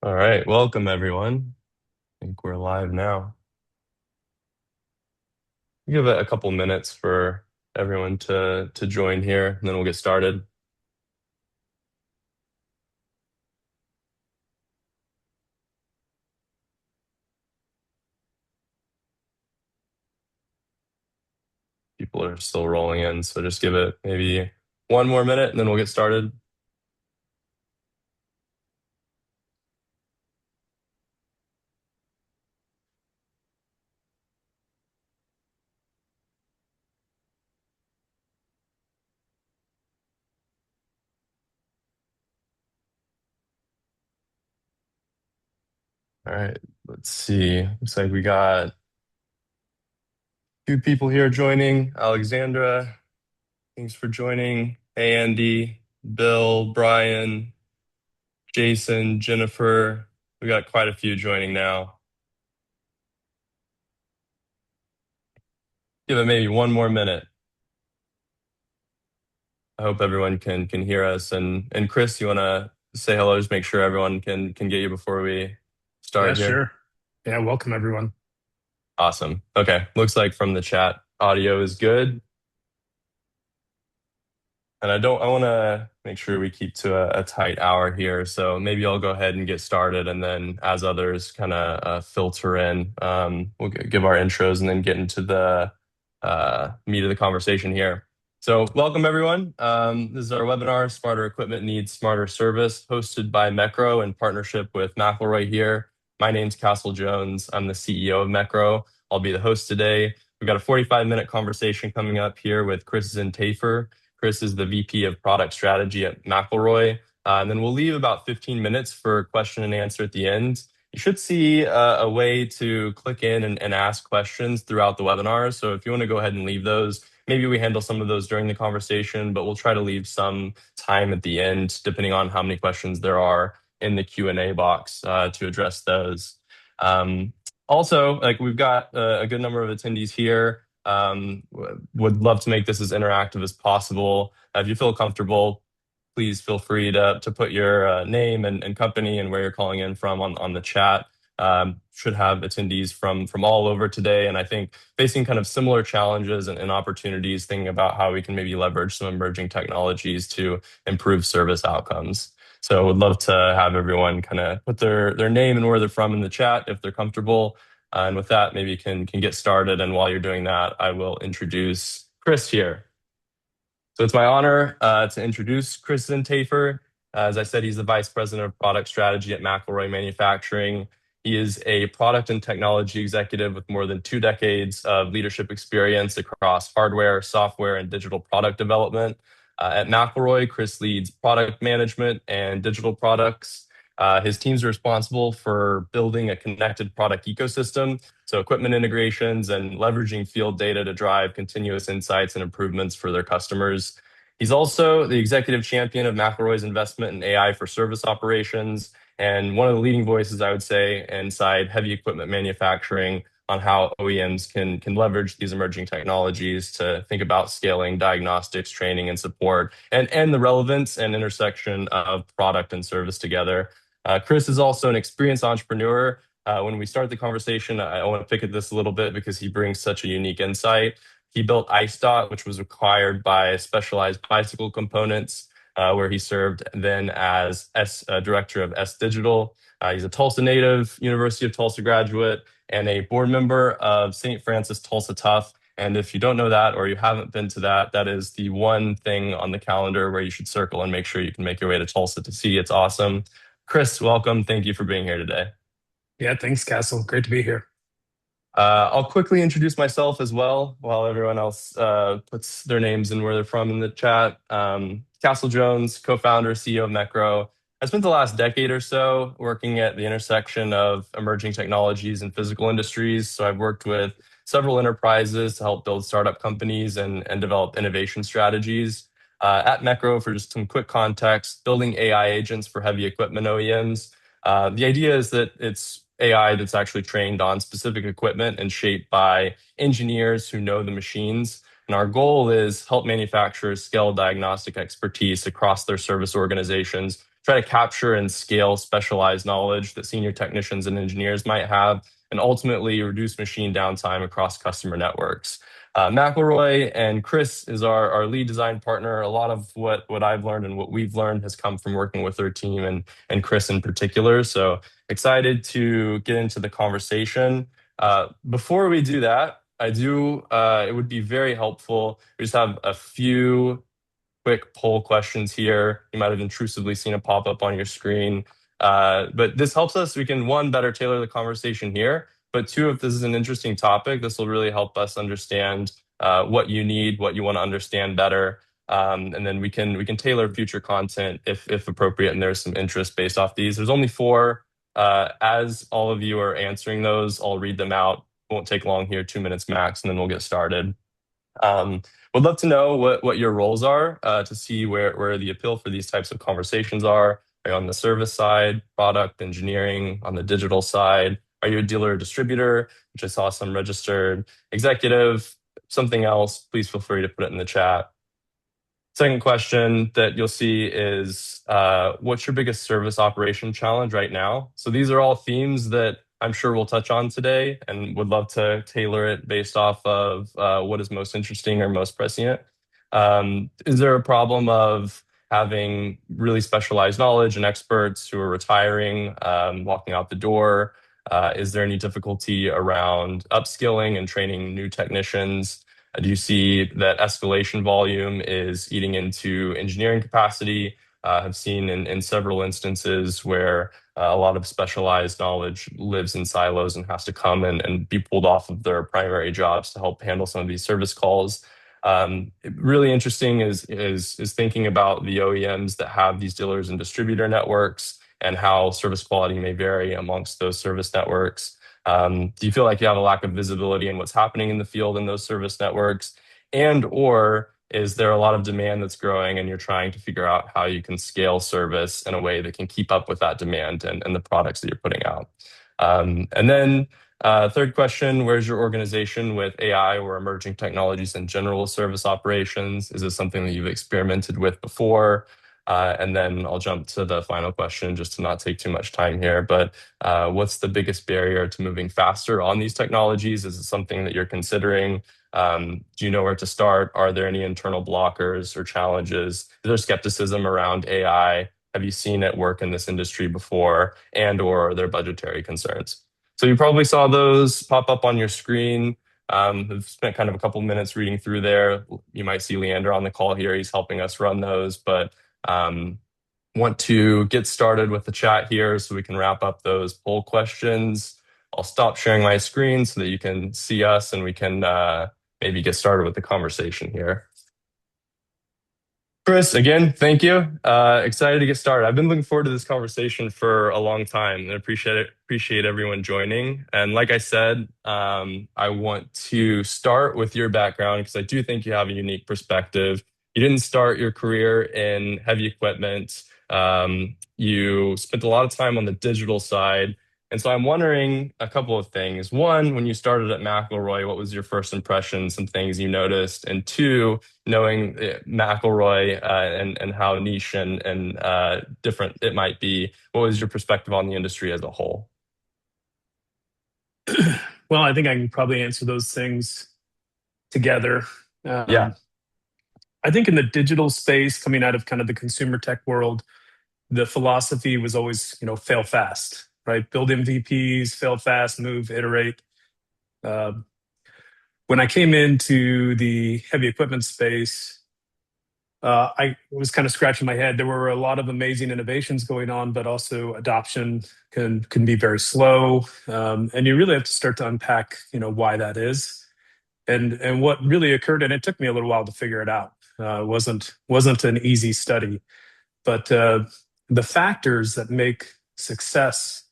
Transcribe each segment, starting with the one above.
All right, welcome everyone. I think we're live now. Give it a couple minutes for everyone to join here, and then we'll get started. People are still rolling in, so just give it maybe one more minute, and then we'll get started. All right, let's see. Looks like we got two people here joining. Alexandra, thanks for joining. Hey, Andy, Bill, Brian, Jason, Jennifer. We got quite a few joining now. Give it maybe one more minute. I hope everyone can hear us. And Chris, you want to say hello? Just make sure everyone can get you before we Yeah, start here. sure. Yeah, welcome everyone. Awesome. Okay. Looks like from the chat, audio is good. And I want to make sure we keep to a tight hour here. So maybe I'll go ahead and get started. And then as others kind of filter in, we'll give our intros and then get into the meat of the conversation here. So welcome everyone. This is our webinar, Smarter Equipment Needs Smarter Service, hosted by Mechro in partnership with McElroy here. My name's Castle Jones. I'm the CEO of Mechro. I'll be the host today. We've got a 45-minute conversation coming up here with Chris Zintafer. Chris is the VP of Product Strategy at McElroy. And then we'll leave about 15 minutes for question and answer at the end. You should see a way to click in and ask questions throughout the webinar. So if you want to go ahead and leave those, maybe we handle some of those during the conversation, but we'll try to leave some time at the end, depending on how many questions there are in the Q&A box to address those. Also, like we've got a good number of attendees here. Would love to make this as interactive as possible. If you feel comfortable, please feel free to put your name and company and where you're calling in from on the chat. Should have attendees from all over today, and I think facing kind of similar challenges and opportunities, thinking about how we can maybe leverage some emerging technologies to improve service outcomes. So would love to have everyone kind of put their name and where they're from in the chat if they're comfortable. And with that, maybe can get started. And while you're doing that, I will introduce Chris here. So it's my honor to introduce Chris Zintafer. As I said, he's the Vice President of Product Strategy at McElroy Manufacturing. He is a product and technology executive with more than 2 decades of leadership experience across hardware, software, and digital product development. At McElroy, Chris leads product management and digital products. His teams are responsible for building a connected product ecosystem, so equipment integrations and leveraging field data to drive continuous insights and improvements for their customers. He's also the executive champion of McElroy's investment in AI for service operations and one of the leading voices, I would say, inside heavy equipment manufacturing on how OEMs can leverage these emerging technologies to think about scaling diagnostics, training, and support, and the relevance and intersection of product and service together. Chris is also an experienced entrepreneur. When we start the conversation, I want to pick at this a little bit because he brings such a unique insight. He built IceDot, which was required by specialized bicycle components, where he served then as director of S Digital. He's a Tulsa native, University of Tulsa graduate, and a board member of St. Francis Tulsa Tough. And if you don't know that or you haven't been to that, that is the one thing on the calendar where you should circle and make sure you can make your way to Tulsa to see. It's awesome. Chris, welcome. Thank you for being here today. Yeah, thanks, Castle. Great to be here. I'll quickly introduce myself as well while everyone else puts their names and where they're from in the chat. Castle Jones, co-founder, CEO of Mechro. I spent the last decade or so working at the intersection of emerging technologies and physical industries. So I've worked with several enterprises to help build startup companies and develop innovation strategies. At Mechro, for just some quick context, building AI agents for heavy equipment OEMs. The idea is that it's AI that's actually trained on specific equipment and shaped by engineers who know the machines. And our goal is help manufacturers scale diagnostic expertise across their service organizations try to capture and scale specialized knowledge that senior technicians and engineers might have, and ultimately reduce machine downtime across customer networks. McElroy and Chris is our lead design partner. A lot of what I've learned and what we've learned has come from working with their team and Chris in particular. So excited to get into the conversation. Before we do that, it would be very helpful. We just have a few quick poll questions here. You might have intrusively seen a pop up on your screen. But this helps us. We can, one, better tailor the conversation here. But two, if this is an interesting topic, this will really help us understand what you need, what you want to understand better. And then we can tailor future content if appropriate, and there's some interest based off these. There's only four. As all of you are answering those, I'll read them out. Won't take long here, 2 minutes max, and then we'll get started. Um, would love to know what your roles are to see where the appeal for these types of conversations are. Are you on the service side, product engineering, on the digital side? Are you a dealer or distributor, which I saw some registered, executive, something else? Please feel free to put it in the chat. Second question that you'll see is what's your biggest service operation challenge right now? So these are all themes that I'm sure we'll touch on today and would love to tailor it based off of what is most interesting or most prescient. Is there a problem of having really specialized knowledge and experts who are retiring, walking out the door? Is there any difficulty around upskilling and training new technicians? Do you see that escalation volume is eating into engineering capacity? Have seen in several instances where a lot of specialized knowledge lives in silos and has to come and be pulled off of their primary jobs to help handle some of these service calls. Really interesting is thinking about the OEMs that have these dealers and distributor networks and how service quality may vary amongst those service networks. Do you feel like you have a lack of visibility in what's happening in the field in those service networks? And or is there a lot of demand that's growing and you're trying to figure out how you can scale service in a way that can keep up with that demand and the products that you're putting out? And then third question, where's your organization with AI or emerging technologies and general service operations? Is this something that you've experimented with before? And then I'll jump to the final question just to not take too much time here. But what's the biggest barrier to moving faster on these technologies? Is it something that you're considering? Do you know where to start? Are there any internal blockers or challenges? Is there skepticism around AI? Have you seen it work in this industry before? And or are there budgetary concerns? So you probably saw those pop up on your screen. I've spent kind of a couple minutes reading through there. You might see Leander on the call here. He's helping us run those, but um, want to get started with the chat here so we can wrap up those poll questions. I'll stop sharing my screen so that you can see us and we can maybe get started with the conversation here. Chris, again, thank you. Excited to get started. I've been looking forward to this conversation for a long time and appreciate everyone joining. And like I said, I want to start with your background because I do think you have a unique perspective. You didn't start your career in heavy equipment. You spent a lot of time on the digital side. And so I'm wondering a couple of things. One, when you started at McElroy, what was your first impression, some things you noticed? And two, knowing McElroy and how niche and different it might be, what was your perspective on the industry as a whole? Well, I think I can probably answer those things together. Yeah. Um, I think in the digital space, coming out of kind of the consumer tech world, the philosophy was always, fail fast, right? Build MVPs, fail fast, move, iterate. Uh, when I came into the heavy equipment space, I was kind of scratching my head. There were a lot of amazing innovations going on, but also adoption can be very slow, and you really have to start to unpack, why that is, and what really occurred. And it took me a little while to figure it out. Wasn't an easy study, but the factors that make success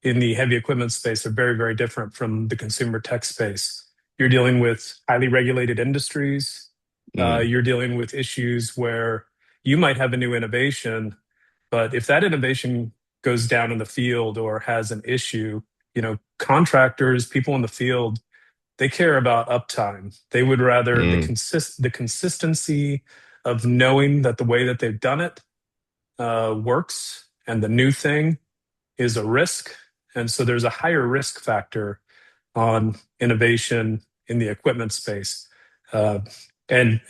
in the heavy equipment space are very, very different from the consumer tech space. You're dealing with highly regulated industries. Mm, You're dealing with issues where you might have a new innovation, but if that innovation goes down in the field or has an issue, contractors, people in the field, they care about uptime. They would rather mm, the consistency of knowing that the way that they've done it works and the new thing is a risk. And so there's a higher risk factor on innovation in the equipment space. Uh, and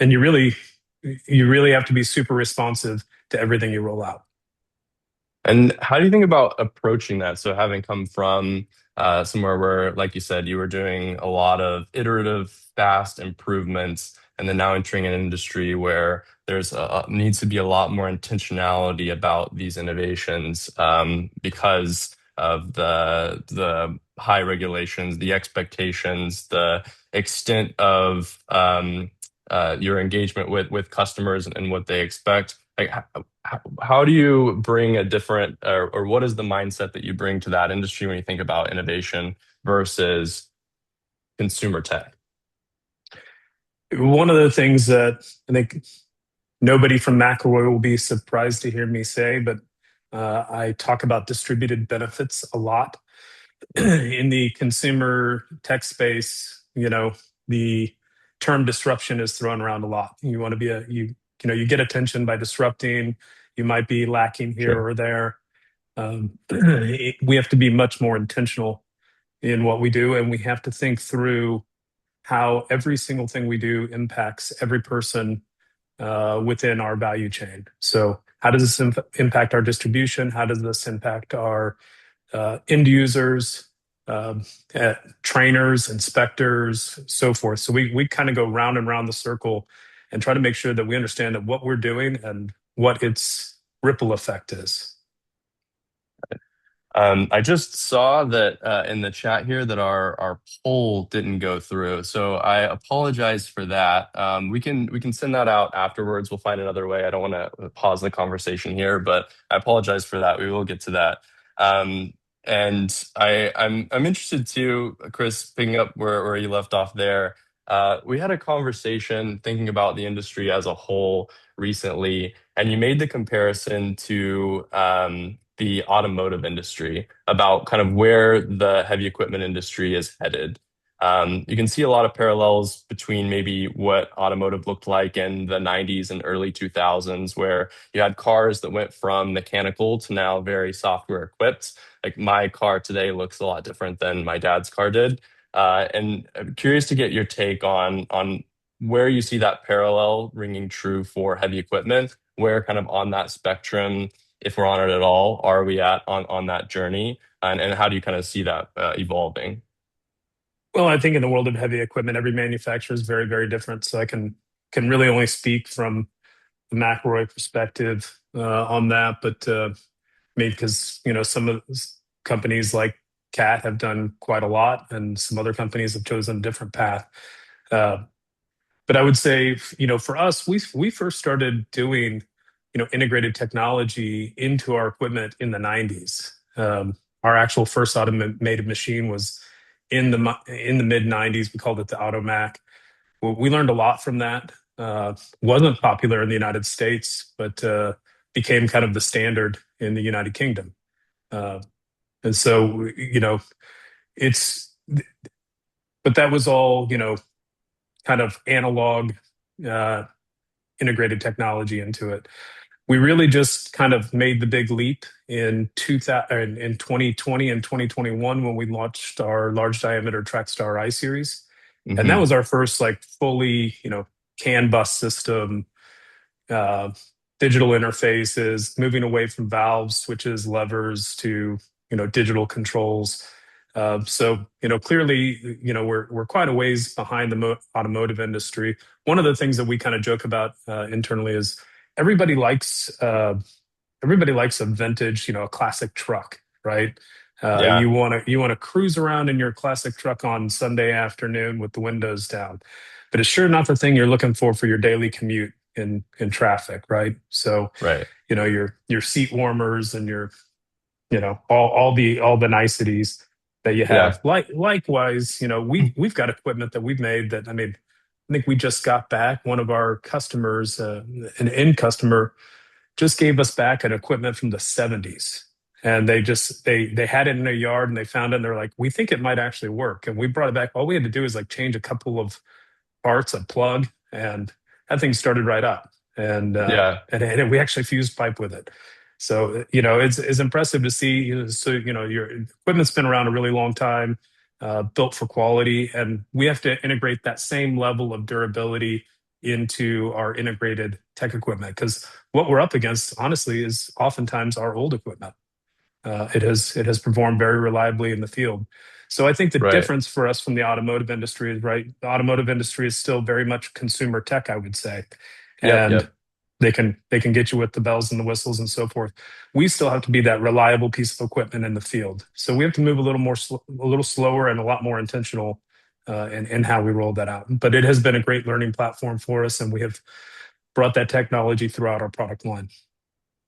you really have to be super responsive to everything you roll out. And how do you think about approaching that? So, having come from somewhere where, like you said, you were doing a lot of iterative, fast improvements, and then now entering an industry where there's needs to be a lot more intentionality about these innovations because of the high regulations, the expectations, the extent of your engagement with customers and what they expect. Like, how do you bring a different, or what is the mindset that you bring to that industry when you think about innovation versus consumer tech? One of the things that I think nobody from McElroy will be surprised to hear me say, but I talk about distributed benefits a lot. In the consumer tech space, the term disruption is thrown around a lot. You want to be you get attention by disrupting. You might be lacking here Sure. or there. We have to be much more intentional in what we do, and we have to think through how every single thing we do impacts every person within our value chain. So, how does this impact our distribution? How does this impact our end users, um, trainers, inspectors, so forth? So, we kind of go round and round the circle and try to make sure that we understand that what we're doing and what its ripple effect is. I just saw that in the chat here that our poll didn't go through, so I apologize for that. We can send that out afterwards. We'll find another way. I don't want to pause the conversation here, but I apologize for that. We will get to that. Um, and I'm interested too, Chris, picking up where you left off there. We had a conversation thinking about the industry as a whole recently, and you made the comparison to the automotive industry about kind of where the heavy equipment industry is headed. You can see a lot of parallels between maybe what automotive looked like in the 90s and early 2000s, where you had cars that went from mechanical to now very software equipped. Like my car today looks a lot different than my dad's car did. And I'm curious to get your take on where you see that parallel ringing true for heavy equipment, where kind of on that spectrum, if we're on it at all, are we at on that journey, and how do you kind of see that evolving? Well, I think in the world of heavy equipment, every manufacturer is very, very different. So I can really only speak from the McElroy perspective on that. But maybe because some of companies like Cat have done quite a lot, and some other companies have chosen a different path. Uh, but I would say, for us, we first started doing, integrated technology into our equipment in the '90s. Our actual first automated machine was in the mid '90s. We called it the Automac. Well, we learned a lot from that. Wasn't popular in the United States, but became kind of the standard in the United Kingdom. Uh, and so, it's, but that was all, kind of analog, uh, integrated technology into it. We really just kind of made the big leap in 2000, in 2020 and 2021 when we launched our large diameter Trackstar I series. And that Hmm. was our first like fully, CAN bus system, uh, digital interfaces, moving away from valves, switches, levers to digital controls. So clearly, we're quite a ways behind the automotive industry. One of the things that we kind of joke about internally is everybody likes uh, everybody likes a vintage, a classic truck, right? Yeah, You want to cruise around in your classic truck on Sunday afternoon with the windows down, but it's sure not the thing you're looking for your daily commute in traffic, right? So, right. your seat warmers and your all the niceties that you Yeah. have. Likewise, we've got equipment that we've made that I think we just got back one of our customers, an end customer just gave us back an equipment from the '70s. And they had it in their yard and they found it and they're like, we think it might actually work. And we brought it back. All we had to do is like change a couple of parts, a plug, and that thing started right up. And Yeah. we actually fused pipe with it. So, it's impressive to see. So, your equipment's been around a really long time, built for quality, and we have to integrate that same level of durability into our integrated tech equipment because what we're up against, honestly, is oftentimes our old equipment. It has performed very reliably in the field. So I think the Right. difference for us from the automotive industry is right. The automotive industry is still very much consumer tech, I would say, Yep. and Yep. they can get you with the bells and the whistles and so forth. We still have to be that reliable piece of equipment in the field. So we have to move a little more, a little slower, and a lot more intentional in how we roll that out. But it has been a great learning platform for us, and we have brought that technology throughout our product line.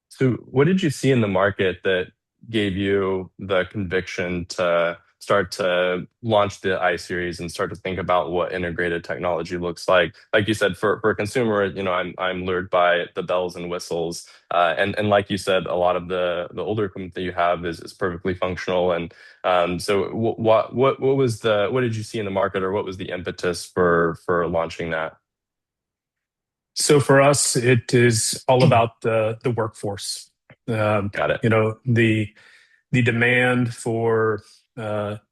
So, what did you see in the market that gave you the conviction to start to launch the I series and start to think about what integrated technology looks like? Like you said, for a consumer, I'm lured by the bells and whistles, and like you said, a lot of the older equipment that you have is perfectly functional. And so, what did you see in the market, or what was the impetus for launching that? So for us, it is all about the workforce. Um, Got it. you know, the demand for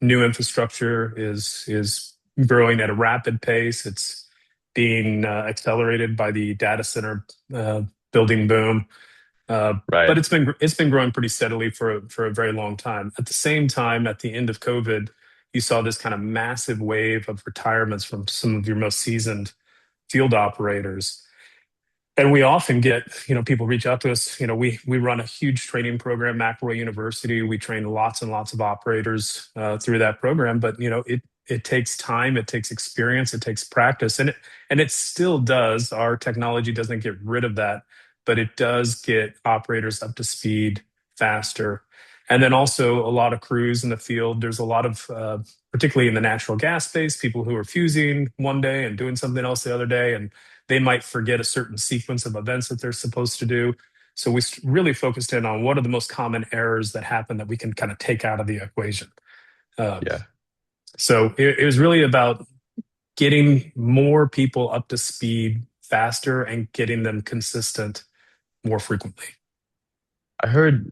new infrastructure is growing at a rapid pace. It's being accelerated by the data center building boom. Uh, but Right. it's been growing pretty steadily for a very long time. At the same time, at the end of COVID, you saw this kind of massive wave of retirements from some of your most seasoned field operators. And we often get, people reach out to us. We run a huge training program, McElroy University. We train lots and lots of operators through that program. But it takes time, it takes experience, it takes practice, and it still does. Our technology doesn't get rid of that, but it does get operators up to speed faster. And then also a lot of crews in the field. There's a lot of, particularly in the natural gas space, people who are fusing one day and doing something else the other day, and they might forget a certain sequence of events that they're supposed to do. So we really focused in on what are the most common errors that happen that we can kind of take out of the equation. Uh, Yeah. so it was really about getting more people up to speed faster and getting them consistent more frequently. I heard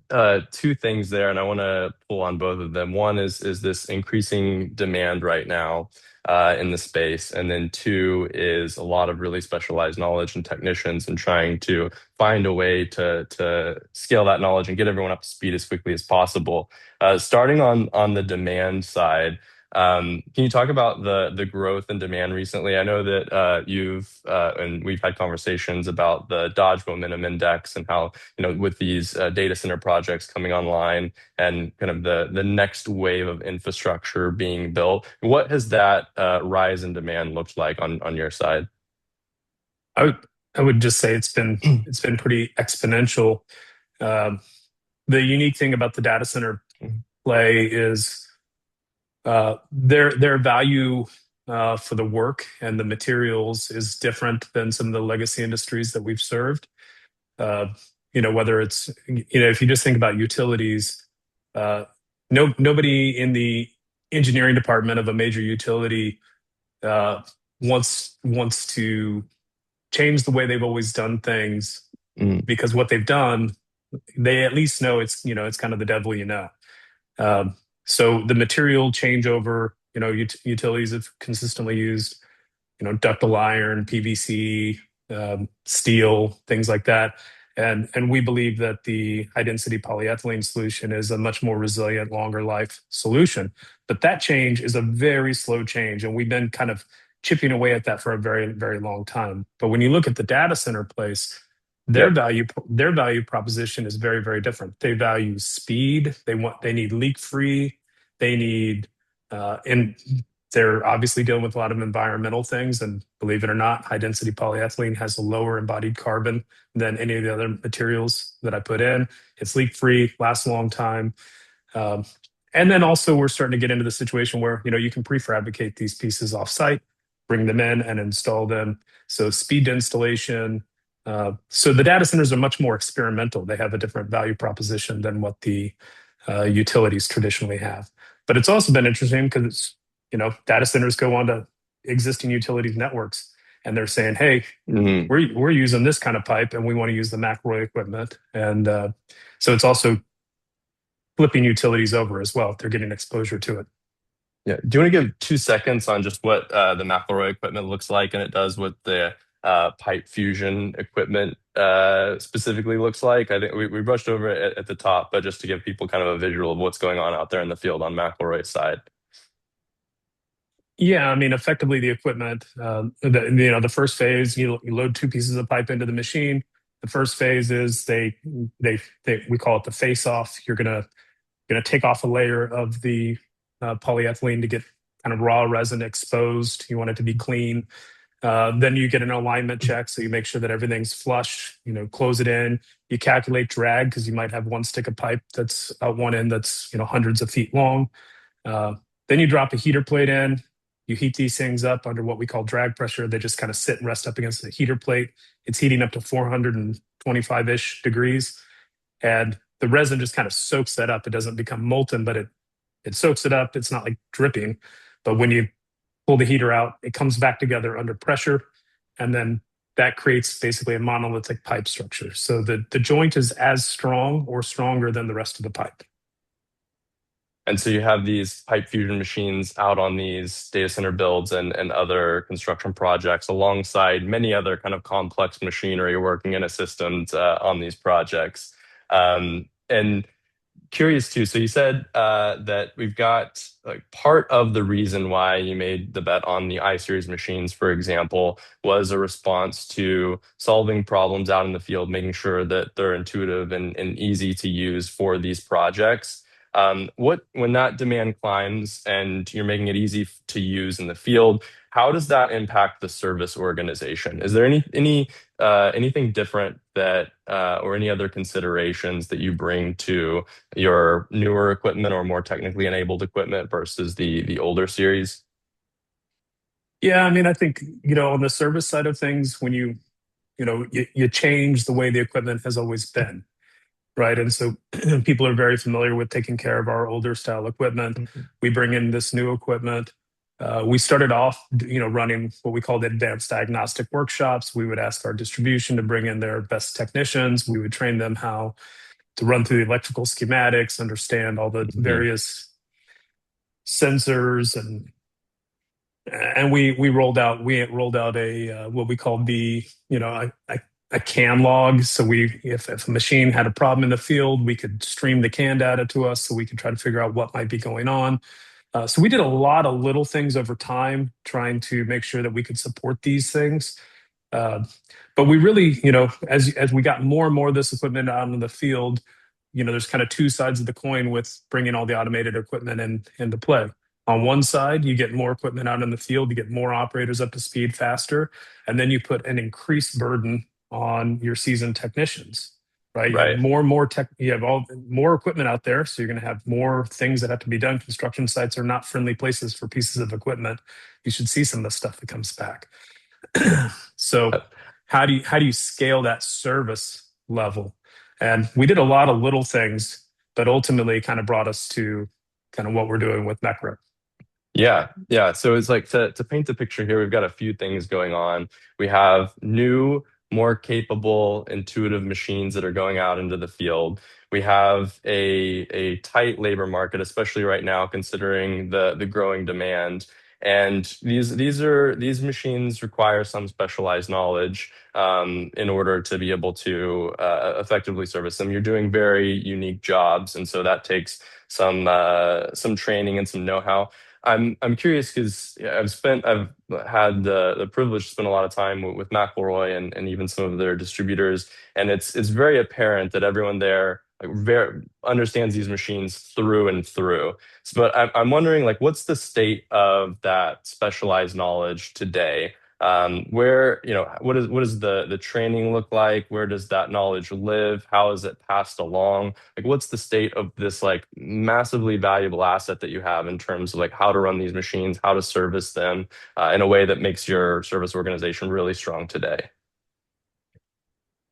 two things there, and I want to pull on both of them. One is this increasing demand right now in the space, and then two is a lot of really specialized knowledge and technicians, and trying to find a way to scale that knowledge and get everyone up to speed as quickly as possible. Starting on the demand side. Can you talk about the growth and demand recently? I know that you've and we've had conversations about the Dodge Momentum Index and how with these data center projects coming online and kind of the next wave of infrastructure being built. What has that rise in demand looked like on your side? I would I would just say it's been pretty exponential. Um, the unique thing about the data center play is their value for the work and the materials is different than some of the legacy industries that we've served. Uh, Whether it's if you just think about utilities, uh, nobody in the engineering department of a major utility uh, wants to change the way they've always done things Mm, because what they've done, they at least know it's kind of the devil you know. Um, so the material changeover, utilities have consistently used, ductile iron, PVC, steel, things like that. And we believe that the high density polyethylene solution is a much more resilient, longer life solution. But that change is a very slow change, and we've been kind of chipping away at that for a very, very long time. But when you look at the data center place, their yep. value proposition is very, very different. They value speed. They need leak free. They need and they're obviously dealing with a lot of environmental things. And believe it or not, high density polyethylene has a lower embodied carbon than any of the other materials that I put in. It's leak free, lasts a long time. Um, and then also we're starting to get into the situation where, you can prefabricate these pieces off site, bring them in and install them. So speed to installation. So the data centers are much more experimental. They have a different value proposition than what the utilities traditionally have. But it's also been interesting because data centers go onto existing utilities networks. and they're saying, "Hey, Hmm. we're using this kind of pipe, and we want to use the McElroy equipment." And so it's also flipping utilities over as well. They're getting exposure to it. Yeah. Do you want to give 2 seconds on just what the McElroy equipment looks like and it does what the pipe fusion equipment specifically looks like? I think we brushed over it at the top, but just to give people kind of a visual of what's going on out there in the field on McElroy's side. Yeah, I mean, effectively the equipment, the first phase, you load two pieces of pipe into the machine. The first phase is they we call it the face off. You're gonna take off a layer of the polyethylene to get kind of raw resin exposed. You want it to be clean. Then you get an alignment check, so you make sure that everything's flush. Close it in. You calculate drag because you might have one stick of pipe that's out one end that's hundreds of feet long. Uh, then you drop a heater plate in. You heat these things up under what we call drag pressure. They just kind of sit and rest up against the heater plate. It's heating up to 425-ish degrees. And the resin just kind of soaks that up. It doesn't become molten, but it soaks it up. It's not like dripping. But when you pull the heater out, it comes back together under pressure. And then that creates basically a monolithic pipe structure. So the joint is as strong or stronger than the rest of the pipe. And so you have these pipe fusion machines out on these data center builds and other construction projects alongside many other kind of complex machinery working in a systems on these projects. And curious too. So you said that we've got like part of the reason why you made the bet on the I series machines, for example, was a response to solving problems out in the field, making sure that they're intuitive and easy to use for these projects. What when that demand climbs and you're making it easy to use in the field, how does that impact the service organization? Is there anything different that or any other considerations that you bring to your newer equipment or more technically enabled equipment versus the older series? Yeah, I mean, I think, on the service side of things, when you change the way the equipment has always been, right? And so people are very familiar with taking care of our older style equipment. Mhm. We bring in this new equipment. We started off, running what we called advanced diagnostic workshops. We would ask our distribution to bring in their best technicians. We would train them how to run through the electrical schematics, understand all the Mhm. various sensors, and we rolled out a what we called the a CAN log. So if a machine had a problem in the field, we could stream the CAN data to us, so we could try to figure out what might be going on. So we did a lot of little things over time, trying to make sure that we could support these things. Uh, but we really, as we got more and more of this equipment out in the field, there's kind of two sides of the coin with bringing all the automated equipment into play. On one side, you get more equipment out in the field, you get more operators up to speed faster, and then you put an increased burden on your seasoned technicians, right? You have Right. more and more tech, you have all more equipment out there, so you're going to have more things that have to be done. Construction sites are not friendly places for pieces of equipment. You should see some of the stuff that comes back. So how do you scale that service level? And we did a lot of little things, but ultimately kind of brought us to kind of what we're doing with Mechro. Yeah, yeah. So it's like to paint the picture here, we've got a few things going on. We have new, more capable, intuitive machines that are going out into the field. We have a tight labor market, especially right now, considering the growing demand. And these machines require some specialized knowledge in order to be able to effectively service them. You're doing very unique jobs, and so that takes some training and some know-how. I'm curious because I've had the privilege to spend a lot of time with McElroy and even some of their distributors, and it's very apparent that everyone there like very understands these machines through and through. So, but I'm wondering like what's the state of that specialized knowledge today? Where, what does the training look like? Where does that knowledge live? How is it passed along? Like what's the state of this like massively valuable asset that you have in terms of like how to run these machines, how to service them in a way that makes your service organization really strong today?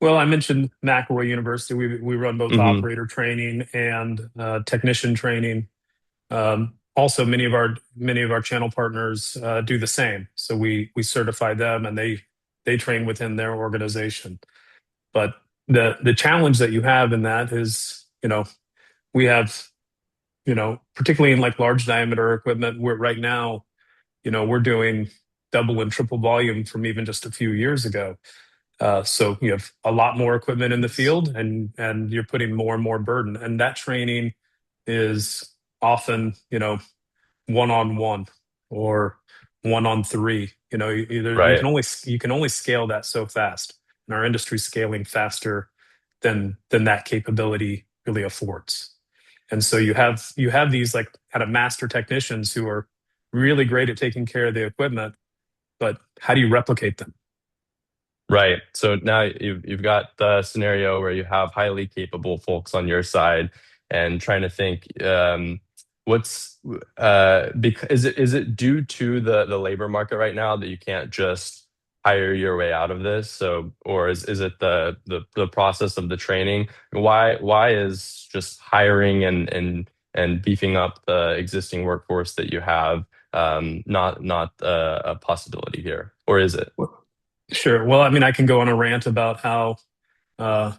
Well, I mentioned McElroy University. We run both Hmm. operator training and technician training. also many of our channel partners do the same. So we certify them, and they train within their organization. But the challenge that you have in that is, we have, particularly in like large diameter equipment, where right now, we're doing double and triple volume from even just a few years ago. So you have a lot more equipment in the field, and you're putting more and more burden, and that training is often, one on one or one on three. Either Right. you can only scale that so fast, and our industry's scaling faster than that capability really affords. And so you have these like kind of master technicians who are really great at taking care of the equipment, but how do you replicate them? Right. So now you've got the scenario where you have highly capable folks on your side and trying to think what's because is it due to the labor market right now that you can't just hire your way out of this? So or is it the process of the training? Why is just hiring and beefing up the existing workforce that you have not a possibility here? Or is it? Sure. Well, I mean, I can go on a rant about how, uh,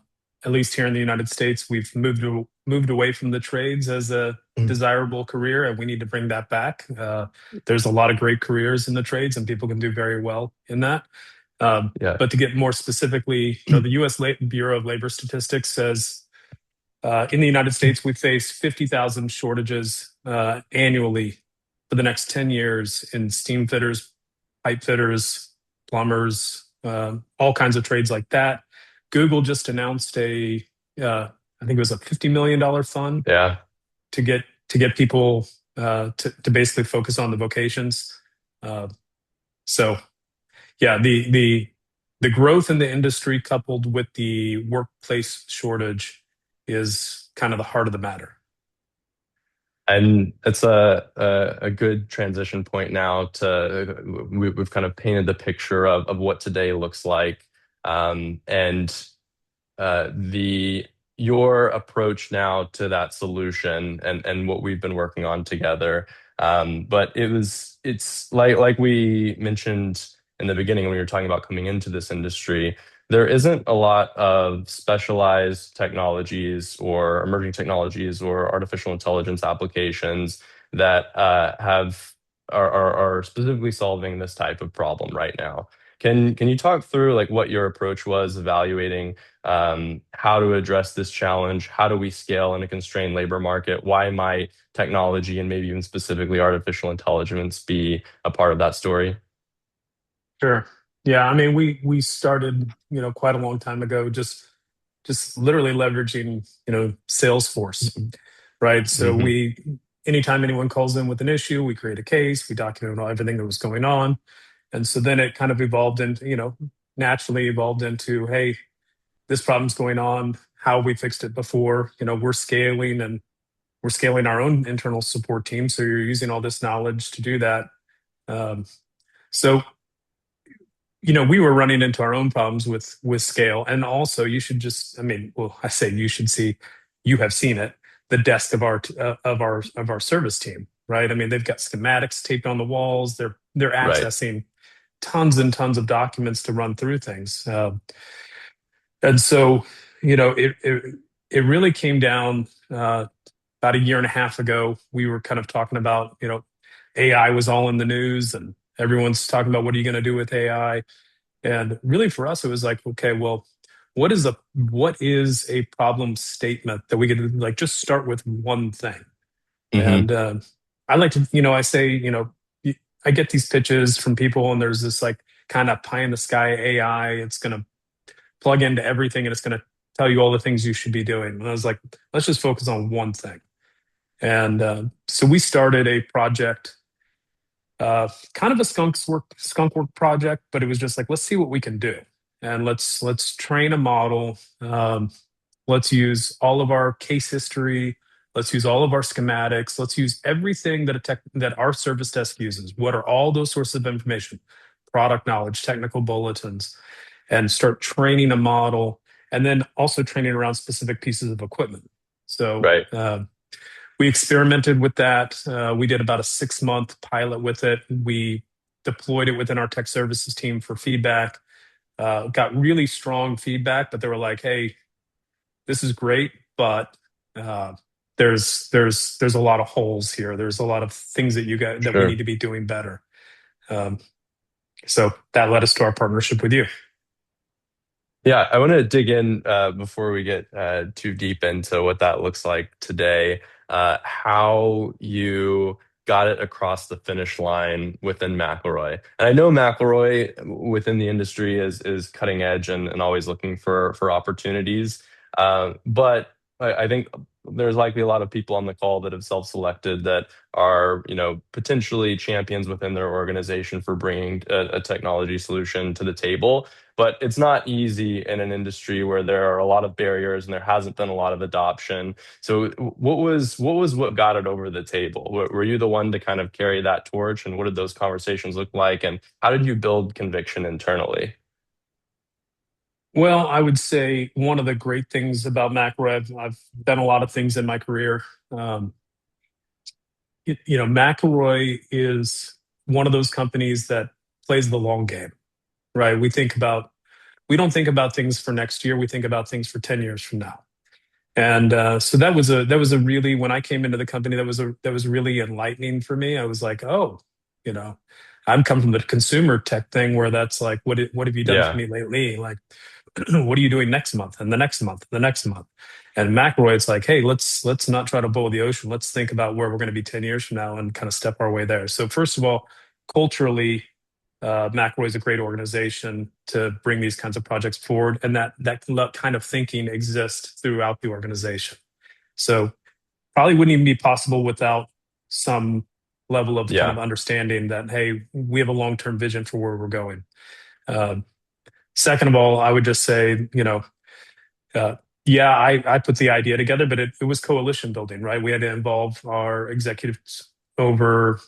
at least here in the United States, we've moved away from the trades as a Mm. desirable career, and we need to bring that back. There's a lot of great careers in the trades, and people can do very well in that. Yeah. But to get more specifically, the U.S. Bureau of Labor Statistics says, in the United States, we face 50,000 shortages annually for the next 10 years in steam fitters, pipe fitters, plumbers, all kinds of trades like that. Google just announced I think it was a $50 million fund Yeah. to get people to basically focus on the vocations. Uh, so yeah, the growth in the industry coupled with the workplace shortage is kind of the heart of the matter. And it's a good transition point now to we've kind of painted the picture of what today looks like. And the your approach now to that solution and what we've been working on together. But it's like we mentioned in the beginning when we were talking about coming into this industry, there isn't a lot of specialized technologies or emerging technologies or artificial intelligence applications that are specifically solving this type of problem right now. Can you talk through like what your approach was evaluating how to address this challenge? How do we scale in a constrained labor market? Why might technology and maybe even specifically artificial intelligence be a part of that story? Sure. Yeah, I mean, we started, quite a long time ago, just literally leveraging, Salesforce, right? So Hmm. anytime anyone calls in with an issue, we create a case, we document everything that was going on. And so then it kind of evolved into, naturally evolved into, hey, this problem's going on. How we fixed it before? We're scaling our own internal support team. So you're using all this knowledge to do that. Um, so we were running into our own problems with scale, and also you should just, I mean, well, I say you should see, you have seen it, the desk of our service team, right? I mean, they've got schematics taped on the walls. They're Right. accessing tons and tons of documents to run through things. And so, it really came down about a year and a half ago. We were kind of talking about, AI was all in the news, and everyone's talking about what are you going to do with AI. And really, for us, it was like, okay, well, what is a problem statement that we could like just start with one thing? Hmm. And I like to, I say, I get these pitches from people, and there's this like kind of pie in the sky AI. It's going to plug into everything, and it's going to tell you all the things you should be doing. And I was like, let's just focus on one thing. And so we started a project, kind of a skunk work project, but it was just like, let's see what we can do, and let's train a model. Let's use all of our case history. Let's use all of our schematics. Let's use everything that our service desk uses. What are all those sources of information? Product knowledge, technical bulletins, and start training a model, and then also training around specific pieces of equipment. So Right. we experimented with that. We did about a 6 month pilot with it. We deployed it within our tech services team for feedback. Got really strong feedback, but they were like, "Hey, this is great, but uh, there's a lot of holes here. There's a lot of things that you got that we need Sure. to be doing better." Um, so that led us to our partnership with you. Yeah, I want to dig in before we get too deep into what that looks like today, how you got it across the finish line within McElroy. And I know McElroy within the industry is cutting edge and always looking for opportunities. But I think there's likely a lot of people on the call that have self-selected that are, potentially champions within their organization for bringing a technology solution to the table, but it's not easy in an industry where there are a lot of barriers and there hasn't been a lot of adoption. So what got it over the table? Were you the one to kind of carry that torch, and what did those conversations look like, and how did you build conviction internally? Well, I would say one of the great things about McElroy, I've done a lot of things in my career. Um, McElroy is one of those companies that plays the long game, right? We don't think about things for next year. We think about things for 10 years from now. And so that was a really, when I came into the company, that was really enlightening for me. I was like, oh, you know, I'm come from the consumer tech thing where that's like, what have you done for Yeah, me lately? Like, what are you doing next month and the next month, the next month? And McElroy, it's like, hey, let's not try to boil the ocean. Let's think about where we're going to be 10 years from now and kind of step our way there. So first of all, culturally, McElroy is a great organization to bring these kinds of projects forward, and that kind of thinking exists throughout the organization. So probably wouldn't even be possible without some level of kind of yeah, understanding that, hey, we have a long-term vision for where we're going. Uh, Second of all, I would just say, uh, yeah, I put the idea together, but it was coalition building, right? We had to involve our executives over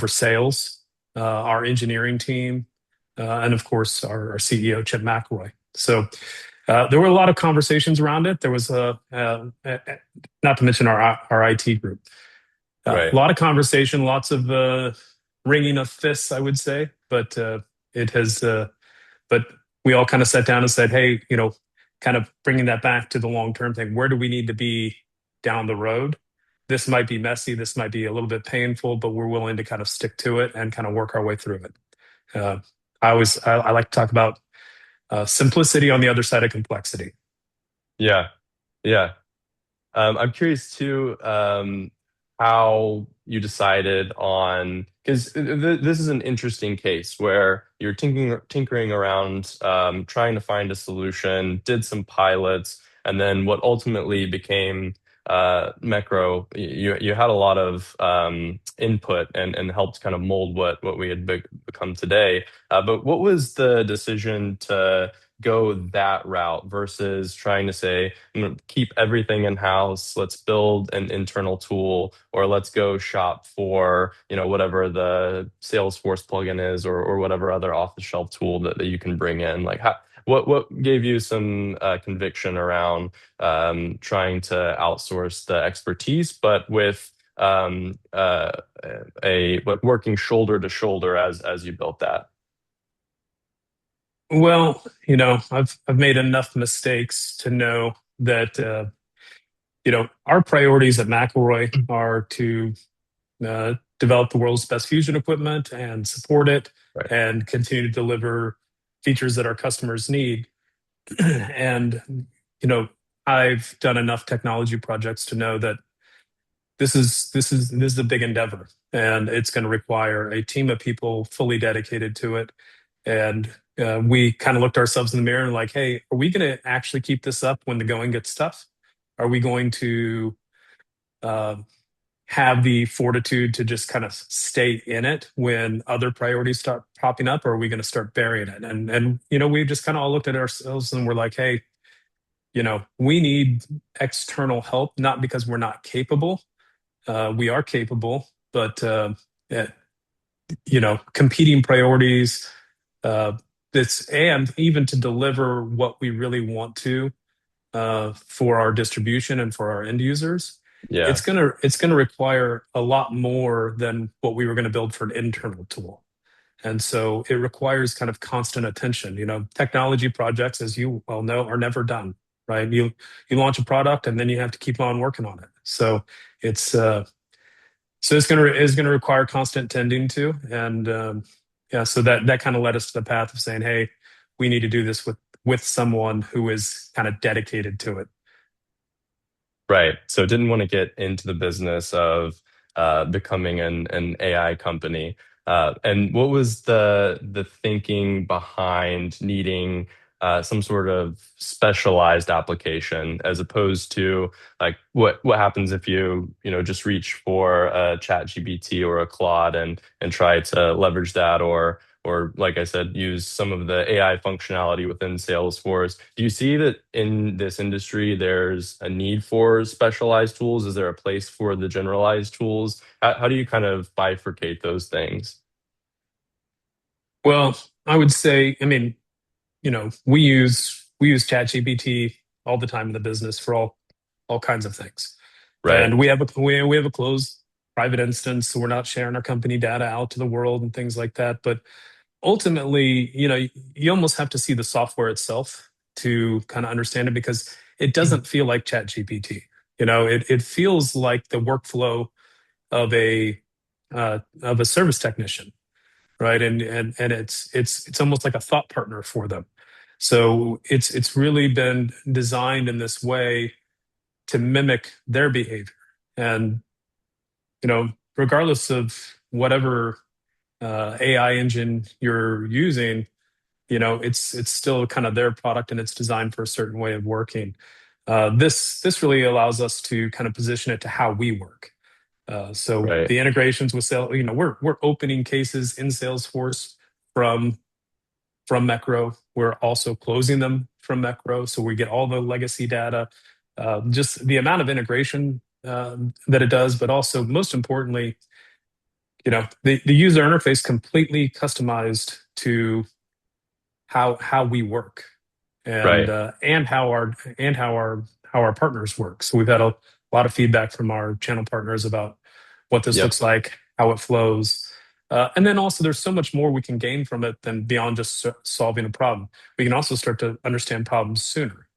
sales, our engineering team, and of course our CEO Chip McElroy. So there were a lot of conversations around it. There was not to mention our IT group. A right. lot of conversation, lots of ringing of fists, I would say, but it has. But we all kind of sat down and said, hey, kind of bringing that back to the long term thing. Where do we need to be down the road? This might be messy. This might be a little bit painful, but we're willing to kind of stick to it and kind of work our way through it. Uh, I like to talk about simplicity on the other side of complexity. Yeah, yeah. I'm curious too, how you decided on, because this is an interesting case where you're tinkering around, trying to find a solution, did some pilots, and then what ultimately became Mechro. You had a lot of input and helped kind of mold what we had become today. But what was the decision to go that route versus trying to say, keep everything in house. Let's build an internal tool, or let's go shop for, whatever the Salesforce plugin is, or whatever other off-the-shelf tool that you can bring in. Like, what gave you some conviction around trying to outsource the expertise, but with a but working shoulder to shoulder as you built that? Well, I've made enough mistakes to know that our priorities at McElroy are to develop the world's best fusion equipment and support it Right. and continue to deliver features that our customers need. And you know, I've done enough technology projects to know that this is a big endeavor, and it's going to require a team of people fully dedicated to it. And we kind of looked ourselves in the mirror and like, hey, are we going to actually keep this up when the going gets tough? Are we going to uh, have the fortitude to just kind of stay in it when other priorities start popping up, or are we going to start burying it? And we just kind of all looked at ourselves and we're like, hey, we need external help, not because we're not capable. We are capable, but eh, competing priorities. Uh, this and even to deliver what we really want to for our distribution and for our end users. Yeah. It's gonna require a lot more than what we were going to build for an internal tool. And so it requires kind of constant attention. Technology projects, as you well know, are never done, right? You launch a product and then you have to keep on working on it. It's it's gonna require constant tending to, and yeah, so that kind of led us to the path of saying, hey, we need to do this with someone who is kind of dedicated to it. Right. So didn't want to get into the business of becoming an AI company. And what was the thinking behind needing some sort of specialized application as opposed to like what happens if you just reach for a chat GPT or a Claude and try to leverage that or like I said, use some of the AI functionality within Salesforce. Do you see that in this industry, there's a need for specialized tools? Is there a place for the generalized tools? How do you kind of bifurcate those things? Well, I would say, I mean, we use ChatGPT all the time in the business for all kinds of things. Right. And we have a closed private instance, so we're not sharing our company data out to the world and things like that. But ultimately, you almost have to see the software itself to kind of understand it, because it doesn't feel like ChatGPT. It feels like the workflow of a service technician, right? And it's almost like a thought partner for them. So it's really been designed in this way to mimic their behavior. And regardless of whatever AI engine you're using, it's still kind of their product, and it's designed for a certain way of working. This really allows us to kind of position it to how we work. So Right. the integrations with sales, we're opening cases in Salesforce from from Mechro. We're also closing them from Mechro, so we get all the legacy data. Just the amount of integration that it does, but also most importantly, the user interface completely customized to how we work, and Right. uh, and how our and how our partners work. So we've had a lot of feedback from our channel partners about what this Yep. looks like, how it flows. And then also, there's so much more we can gain from it than beyond just solving a problem. We can also start to understand problems sooner,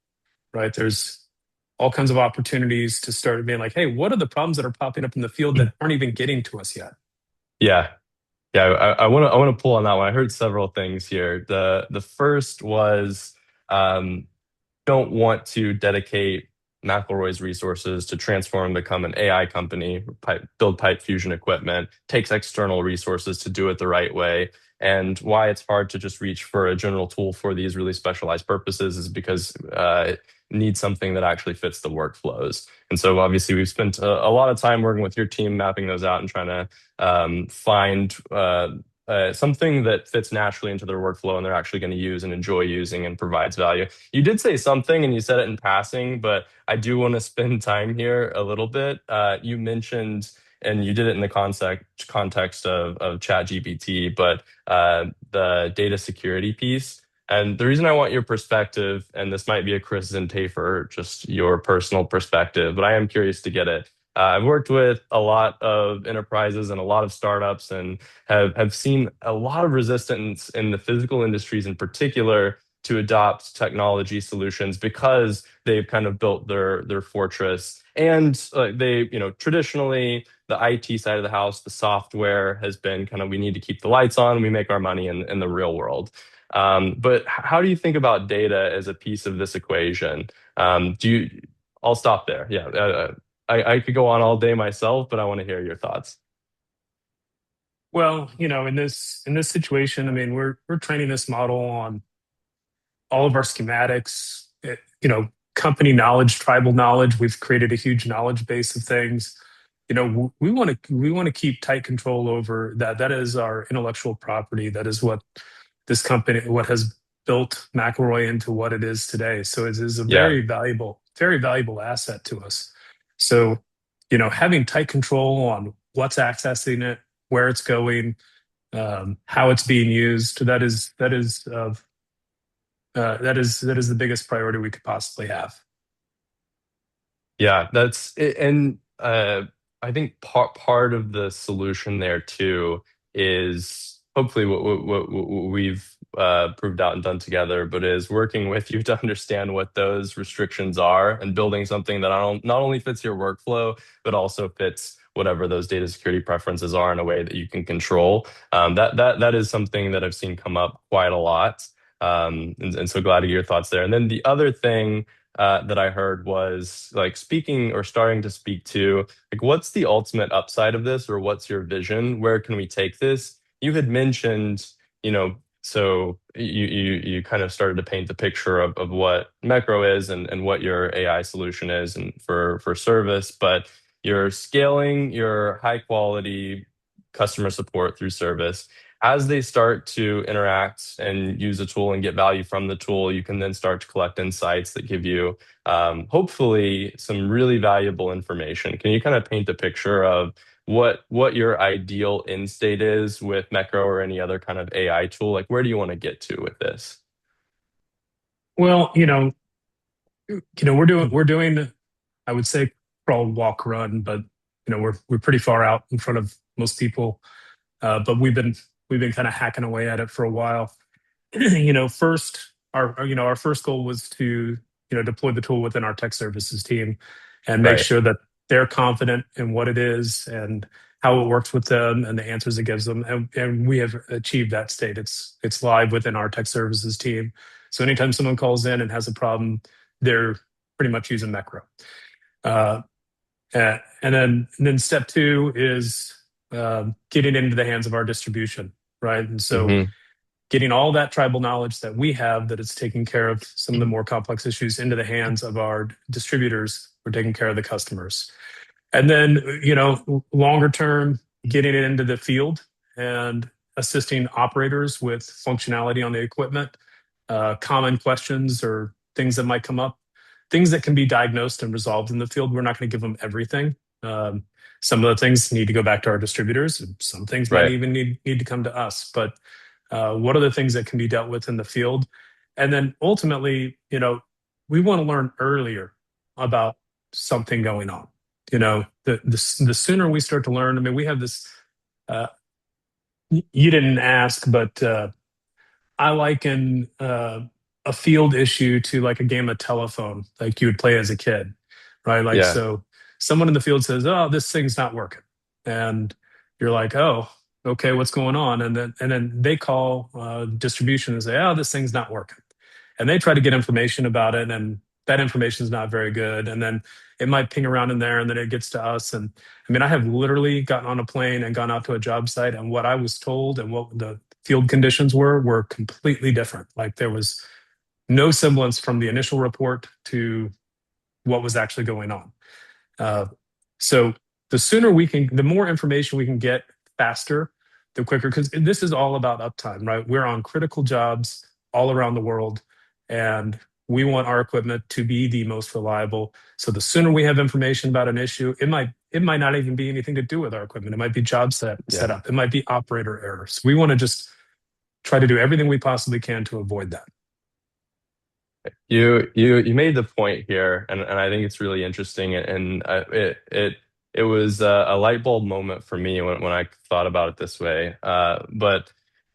right? There's all kinds of opportunities to start being like, hey, what are the problems that are popping up in the field that aren't even getting to us yet? Yeah. Yeah, I want to pull on that one. I heard several things here. The first was don't want to dedicate McElroy's resources to transform and become an AI company, build pipe fusion equipment, takes external resources to do it the right way. And why it's hard to just reach for a general tool for these really specialized purposes is because it needs something that actually fits the workflows. And so obviously we've spent a lot of time working with your team, mapping those out and trying to find something that fits naturally into their workflow and they're actually going to use and enjoy using and provides value. You did say something and you said it in passing, but I do want to spend time here a little bit. You mentioned, and you did it in the context of ChatGPT, but the data security piece. And the reason I want your perspective, and this might be a Chris and Tafer, just your personal perspective, but I am curious to get it. I've worked with a lot of enterprises and a lot of startups and have seen a lot of resistance in the physical industries in particular to adopt technology solutions because they've kind of built their fortress and they traditionally the IT side of the house, the software has been kind of we need to keep the lights on, we make our money in the real world. But how do you think about data as a piece of this equation? Do you I'll stop there. Yeah, I could go on all day myself, but I want to hear your thoughts. Well, in this situation, I mean, we're training this model on all of our schematics, company knowledge, tribal knowledge. We've created a huge knowledge base of things. We want to keep tight control over that. That is our intellectual property. That is what has built McElroy into what it is today. So it is a Yeah. very valuable asset to us. So, having tight control on what's accessing it, where it's going, how it's being used, that is the biggest priority we could possibly have. Yeah, that's it. And uh, I think part of the solution there too is hopefully what we've proved out and done together, but is working with you to understand what those restrictions are and building something that not only fits your workflow, but also fits whatever those data security preferences are in a way that you can control. That is something that I've seen come up quite a lot. And so glad to get your thoughts there. And then the other thing that I heard was like speaking or starting to speak to like what's the ultimate upside of this, or what's your vision? Where can we take this? You had mentioned, so you kind of started to paint the picture of what Mechro is and what your AI solution is and for service, but you're scaling your high quality customer support through service. As they start to interact and use a tool and get value from the tool, you can then start to collect insights that give you hopefully some really valuable information. Can you kind of paint a picture of what your ideal end state is with Mecro or any other kind of AI tool? Like, where do you want to get to with this? Well, we're doing I would say crawl, walk, run, but we're pretty far out in front of most people. But we've been kind of hacking away at it for a while. First our first goal was to deploy the tool within our tech services team and make Right. sure that they're confident in what it is and how it works with them and the answers it gives them. And we have achieved that state. It's live within our tech services team. So anytime someone calls in and has a problem, they're pretty much using Mecro. Uh, and then step two is getting into the hands of our distribution, right? And so Hmm. getting all that tribal knowledge that we have that it's taking care of some of the more complex issues into the hands of our distributors who are taking care of the customers. And then, longer term, getting it into the field and assisting operators with functionality on the equipment, common questions or things that might come up, things that can be diagnosed and resolved in the field. We're not going to give them everything. Um, some of the things need to go back to our distributors. And some things might Right. even need to come to us. But what are the things that can be dealt with in the field? And then ultimately, we want to learn earlier about something going on. The sooner we start to learn, I mean, we have this. Uh, you didn't ask, but I liken a field issue to like a game of telephone, like you would play as a kid, right? Like, Yeah. so someone in the field says, "Oh, this thing's not working," and you're like, "Oh, okay, what's going on?" And then they call distribution and say, "Oh, this thing's not working," and they try to get information about it, and that information is not very good, and then it might ping around in there, and then it gets to us. And I mean, I have literally gotten on a plane and gone out to a job site, and what I was told and what the field conditions were completely different. Like there was no semblance from the initial report to what was actually going on. Uh, so the more information we can get faster, the quicker, because this is all about uptime, right? We're on critical jobs all around the world, and we want our equipment to be the most reliable. So the sooner we have information about an issue, it might not even be anything to do with our equipment. It might be job Yeah. setup. It might be operator errors. We want to just try to do everything we possibly can to avoid that. You made the point here, and I think it's really interesting, and it was a light bulb moment for me when I thought about it this way. But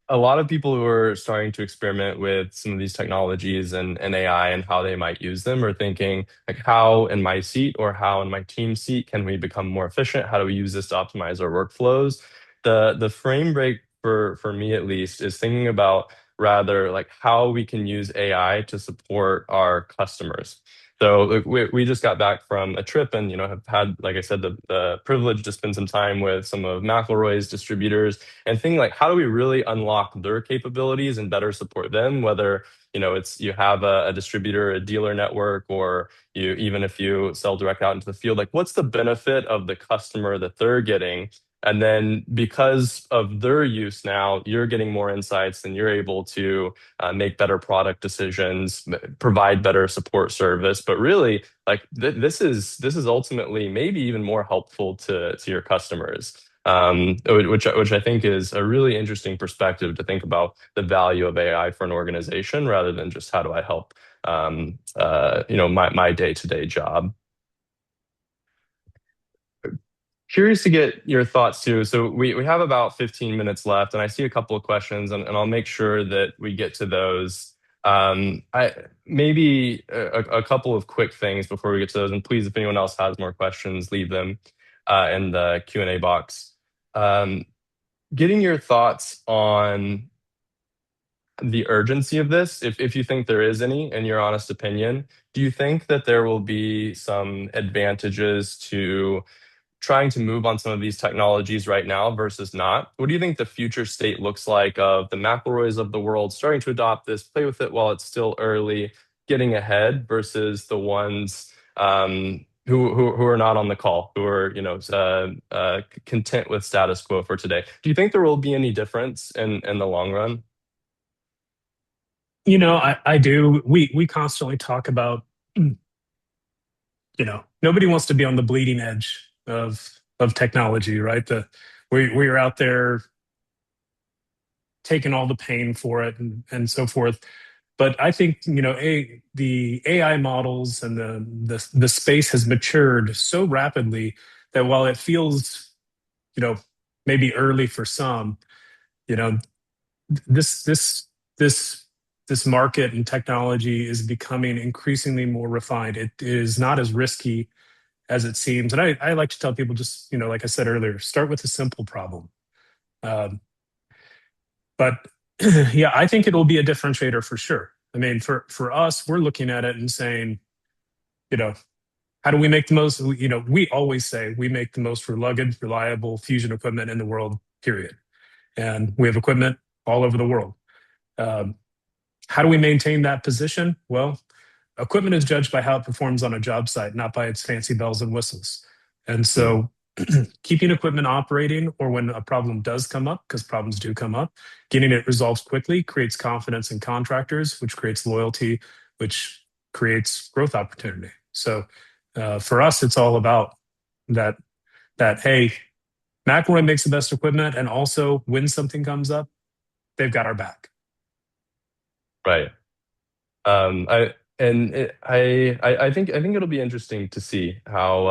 a lot of people who are starting to experiment with some of these technologies and AI and how they might use them are thinking like, how in my seat or how in my team seat can we become more efficient? How do we use this to optimize our workflows? The frame break for me at least is thinking about rather like how we can use AI to support our customers. So like, we just got back from a trip and have had, like I said, the privilege to spend some time with some of McElroy's distributors and think like how do we really unlock their capabilities and better support them, whether it's you have a distributor, a dealer network, or you even if you sell direct out into the field, like what's the benefit of the customer that they're getting, and then because of their use now, you're getting more insights and you're able to make better product decisions, provide better support service. But really, like this is ultimately maybe even more helpful to your customers. Which I think is a really interesting perspective to think about the value of AI for an organization rather than just how do I help my day-to-day job. curious to get your thoughts too. So we have about 15 minutes left, and I see a couple of questions, and I'll make sure that we get to those. I maybe a couple of quick things before we get to those, and please, if anyone else has more questions, leave them in the Q&A box. Um, Getting your thoughts on the urgency of this, if you think there is any, in your honest opinion, do you think that there will be some advantages to trying to move on some of these technologies right now versus not? What do you think the future state looks like of the McElroys of the world starting to adopt this, play with it while it's still early, getting ahead versus the ones who are not on the call, who are content with status quo for today? Do you think there will be any difference in the long run? I do. We constantly talk about, nobody wants to be on the bleeding edge of technology, right? We are out there taking all the pain for it and so forth. But I think, the AI models and the space has matured so rapidly that while it feels, you know, maybe early for some, you know, this this this this market and technology is becoming increasingly more refined. It is not as risky as it seems. And I like to tell people, just, like I said earlier, start with a simple problem. Um, but yeah, I think it will be a differentiator for sure. I mean, for us, we're looking at it and saying, you know, how do we make the most? We always say we make the most rugged, reliable fusion equipment in the world, period. And we have equipment all over the world. Um, how do we maintain that position? Well, equipment is judged by how it performs on a job site, not by its fancy bells and whistles. And Hmm. so keeping equipment operating, or when a problem does come up, because problems do come up, getting it resolved quickly creates confidence in contractors, which creates loyalty, which creates growth opportunity. So for us, it's all about that, hey, McElroy makes the best equipment, and also when something comes up, they've got our back. Right. I and it, I think it'll be interesting to see how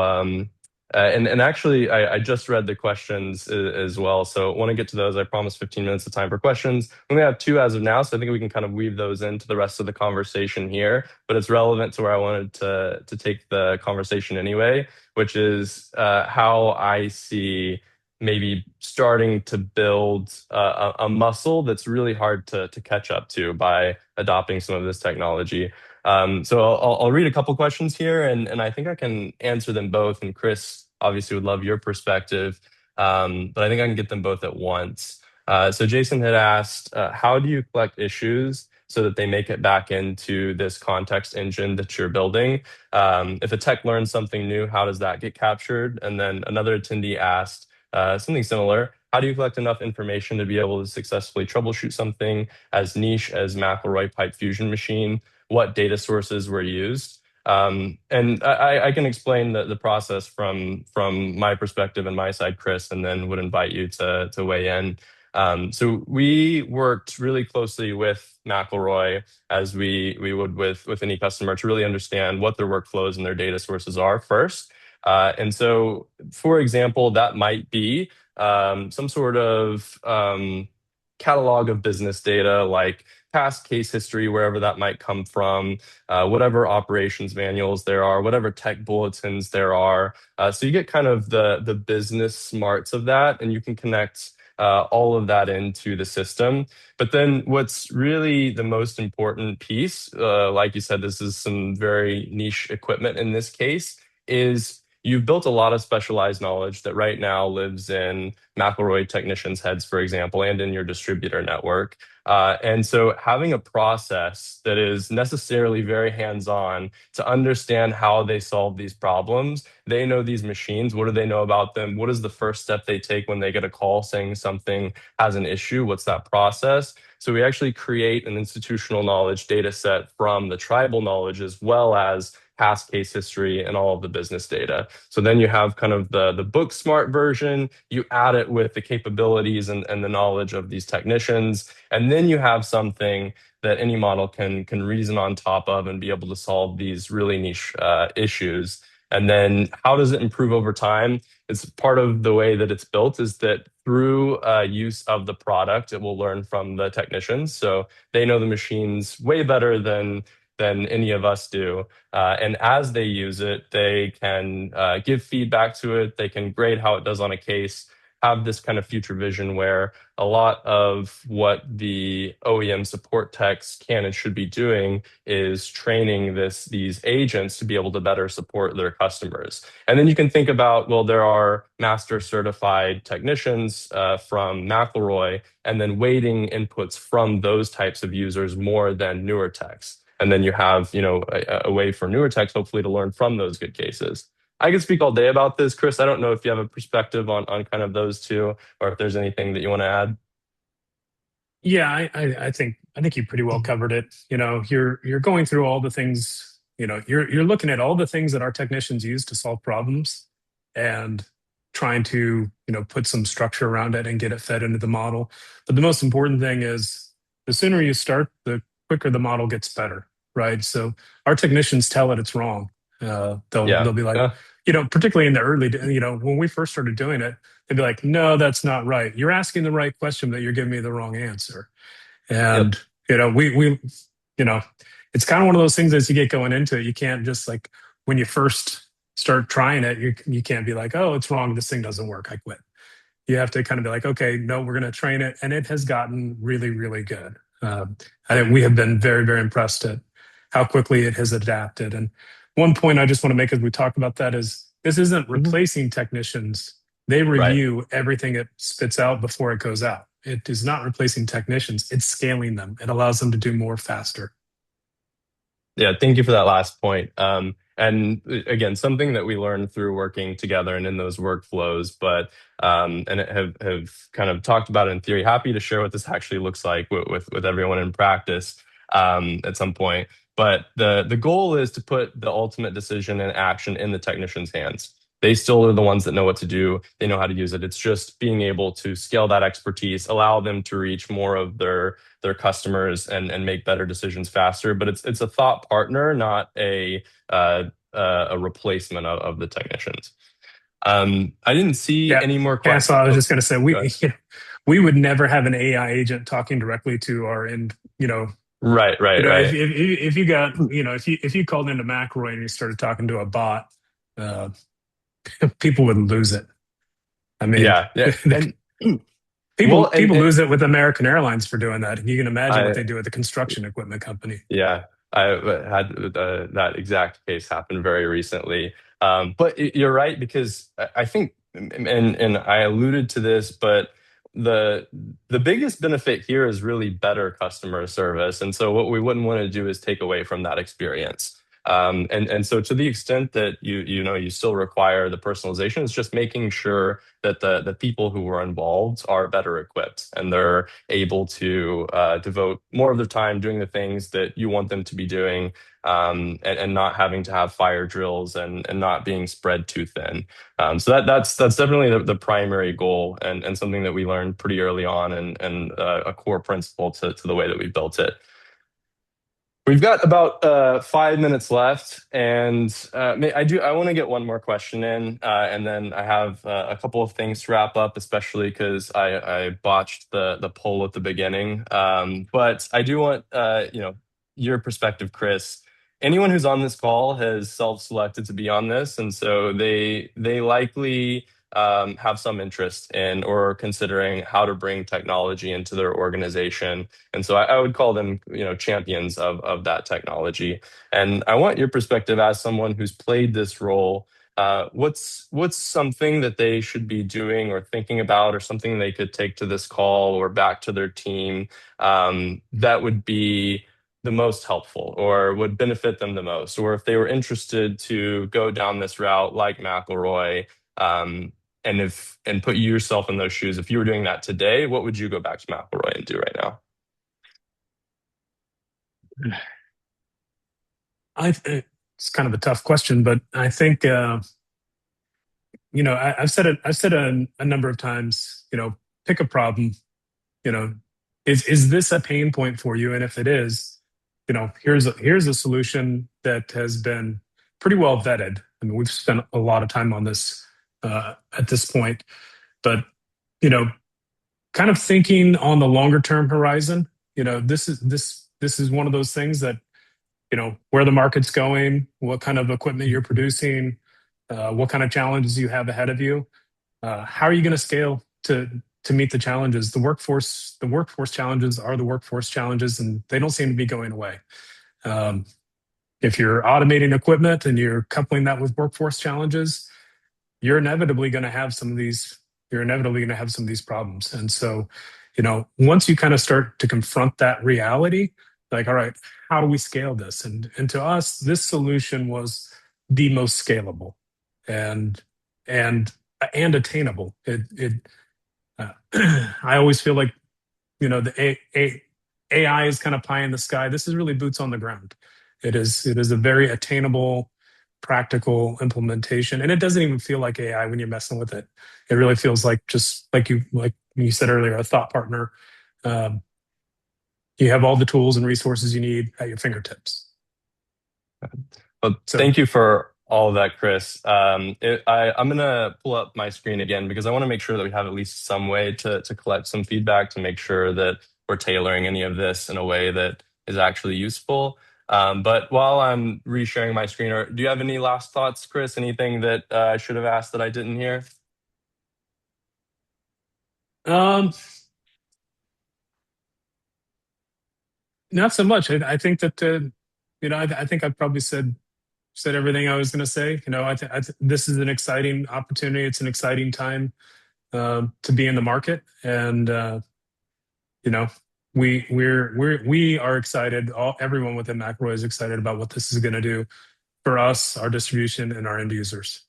and actually I just read the questions as well, so want to get to those. I promised 15 minutes of time for questions. We only have two as of now, so I think we can kind of weave those into the rest of the conversation here. But it's relevant to where I wanted to take the conversation anyway, which is how I see maybe starting to build a muscle that's really hard to catch up to by adopting some of this technology. So I'll read a couple questions here, and I think I can answer them both. And Chris obviously would love your perspective, but I think I can get them both at once. So Jason had asked, how do you collect issues so that they make it back into this context engine that you're building? If a tech learns something new, how does that get captured? And then another attendee asked, something similar. How do you collect enough information to be able to successfully troubleshoot something as niche as McElroy pipe fusion machine? What data sources were used? And I can explain the process from my perspective and my side, Chris, and then would invite you to weigh in. So we worked really closely with McElroy as we would with any customer to really understand what their workflows and their data sources are first. And so, for example, that might be some sort of catalog of business data, like past case history, wherever that might come from, whatever operations manuals there are, whatever tech bulletins there are. So you get kind of the business smarts of that, and you can connect all of that into the system. But then what's really the most important piece, like you said, this is some very niche equipment in this case, is you've built a lot of specialized knowledge that right now lives in McElroy technicians' heads, for example, and in your distributor network. And so having a process that is necessarily very hands-on to understand how they solve these problems. They know these machines. What do they know about them? What is the first step they take when they get a call saying something has an issue? What's that process? So we actually create an institutional knowledge data set from the tribal knowledge as well as past case history and all of the business data. So then you have kind of the book smart version, you add it with the capabilities and the knowledge of these technicians, and then you have something that any model can reason on top of and be able to solve these really niche issues. And then how does it improve over time? It's part of the way that it's built is that through use of the product, it will learn from the technicians. So they know the machines way better than any of us do. And as they use it, they can give feedback to it. They can grade how it does on a case, have this kind of future vision where a lot of what the OEM support techs can and should be doing is training these agents to be able to better support their customers. And then you can think about, well, there are master certified technicians from McElroy, and then weighting inputs from those types of users more than newer techs. And then you have, a way for newer techs hopefully to learn from those good cases. I could speak all day about this, Chris. I don't know if you have a perspective on kind of those two, or if there's anything that you want to add. Yeah, I think you pretty well covered it. You're going through all the things, you're looking at all the things that our technicians use to solve problems and trying to, put some structure around it and get it fed into the model. But the most important thing is the sooner you start, the quicker the model gets better, right? So our technicians tell it it's wrong. They'll Yeah. be like, Yeah. particularly in the when we first started doing it, they'd be like, no, that's not right. You're asking the right question, but you're giving me the wrong answer. Yep. And, you know, it's kind of one of those things as you get going into it, you can't just like, when you first start trying it, you can't be like, oh, it's wrong. This thing doesn't work. I quit. You have to kind of be like, okay, no, we're going to train it. And it has gotten really, really good. I think we have been very, very impressed at how quickly it has adapted. And one point I just want to make as we talk about that is this isn't Mhm. replacing technicians. They Right. review everything it spits out before it goes out. It is not replacing technicians. It's scaling them. It allows them to do more faster. Yeah, thank you for that last point. And again, something that we learned through working together and in those workflows, but and have kind of talked about it in theory. Happy to share what this actually looks like with everyone in practice at some point. But the goal is to put the ultimate decision and action in the technician's hands. They still are the ones that know what to do. They know how to use it. It's just being able to scale that expertise, allow them to reach more of their customers and make better decisions faster. But it's a thought partner, not a replacement of the technicians. I didn't see Yeah. any more Yeah. So questions. I was Oh, just going to say, go ahead. we would never have an AI agent talking directly to our end, Right, right, if, right. if you got, if you called into McElroy and you started talking to a bot, uh, people would lose it. I mean, Yeah, yeah, and people well, people lose it with American Airlines for doing that. You can imagine what I they do with a construction equipment company. Yeah, I had that exact case happen very recently. But you're right because I think, and I alluded to this, but the the biggest benefit here is really better customer service. And so what we wouldn't want to do is take away from that experience. And so to the extent that you still require the personalization, it's just making sure that the people who are involved are better equipped and they're able to devote more of their time doing the things that you want them to be doing, and not having to have fire drills and not being spread too thin. So that's definitely the primary goal and something that we learned pretty early on and a core principle to the way that we built it. We've got about 5 minutes left, and I want to get one more question in, and then I have a couple of things to wrap up, especially because I botched the poll at the beginning. But I do want your perspective, Chris. Anyone who's on this call has self-selected to be on this, and so they likely have some interest in or considering how to bring technology into their organization, and so I would call them, champions of that technology. And I want your perspective as someone who's played this role. What's something that they should be doing or thinking about, or something they could take to this call or back to their team, that would be the most helpful or would benefit them the most, or if they were interested to go down this route like McElroy, um, and put yourself in those shoes. If you were doing that today, what would you go back to McElroy and do right now? It's kind of a tough question, but I think I've said a number of times, pick a problem. You know, is this a pain point for you? And if it is, here's a solution that has been pretty well vetted. I mean, we've spent a lot of time on this at this point, but you know, kind of thinking on the longer term horizon, this is one of those things that where the market's going, what kind of equipment you're producing, what kind of challenges you have ahead of you. How are you going to scale to meet the challenges? The workforce challenges are the workforce challenges, and they don't seem to be going away. Um, if you're automating equipment and you're coupling that with workforce challenges, you're inevitably going to have some of these. You're inevitably going to have some of these problems. And so, once you kind of start to confront that reality, like, all right, how do we scale this? And to us, this solution was the most scalable and and and attainable. I always feel like the AI is kind of pie in the sky. This is really boots on the ground. It is a very attainable, practical implementation, and it doesn't even feel like AI when you're messing with it. It really feels like, just like you said earlier, a thought partner. Um, you have all the tools and resources you need at your fingertips. Well, So thank you for all of that, Chris. I'm gonna pull up my screen again because I want to make sure that we have at least some way to collect some feedback to make sure that we're tailoring any of this in a way that is actually useful. But while I'm resharing my screen, do you have any last thoughts, Chris? Anything that I should have asked that I didn't hear? um, not so much. I think that I think I've probably said everything I was going to say. This is an exciting opportunity. It's an exciting time to be in the market, and you know, we are excited. Everyone within McElroy is excited about what this is going to do for us, our distribution, and our end users.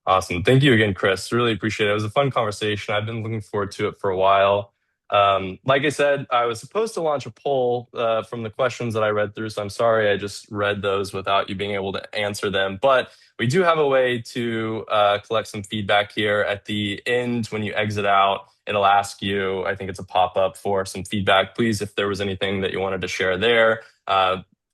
Awesome. Thank you again, Chris. Really appreciate it. It was a fun conversation. I've been looking forward to it for a while. Like I said, I was supposed to launch a poll from the questions that I read through, so I'm sorry I just read those without you being able to answer them. But we do have a way to collect some feedback here at the end when you exit out. It'll ask you, I think it's a pop-up for some feedback. Please, if there was anything that you wanted to share there,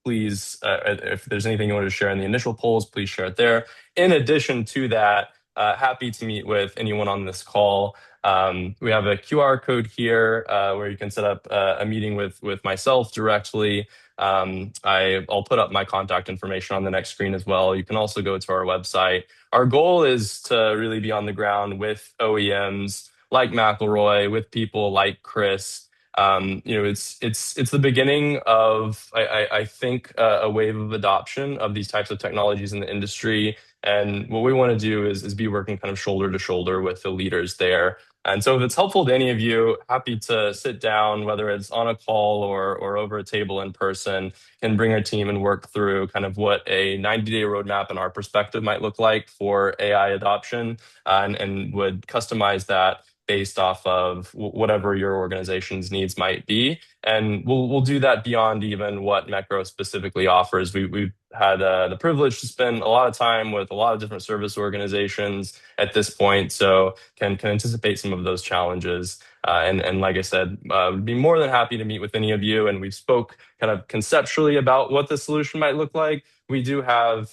please, if there's anything you wanted to share in the initial polls, please share it there. In addition to that, happy to meet with anyone on this call. We have a QR code here where you can set up a meeting with myself directly. I'll put up my contact information on the next screen as well. You can also go to our website. Our goal is to really be on the ground with OEMs like McElroy, with people like Chris. It's the beginning of I think a wave of adoption of these types of technologies in the industry. And what we want to do is be working kind of shoulder to shoulder with the leaders there. And so if it's helpful to any of you, happy to sit down, whether it's on a call or over a table in person, and bring our team and work through kind of what a 90-day roadmap in our perspective might look like for AI adoption, and would customize that based off of whatever your organization's needs might be. And we'll do that beyond even what Mechro specifically offers. We've had the privilege to spend a lot of time with a lot of different service organizations at this point, so can anticipate some of those challenges. And like I said, would be more than happy to meet with any of you. And we spoke kind of conceptually about what the solution might look like. We do have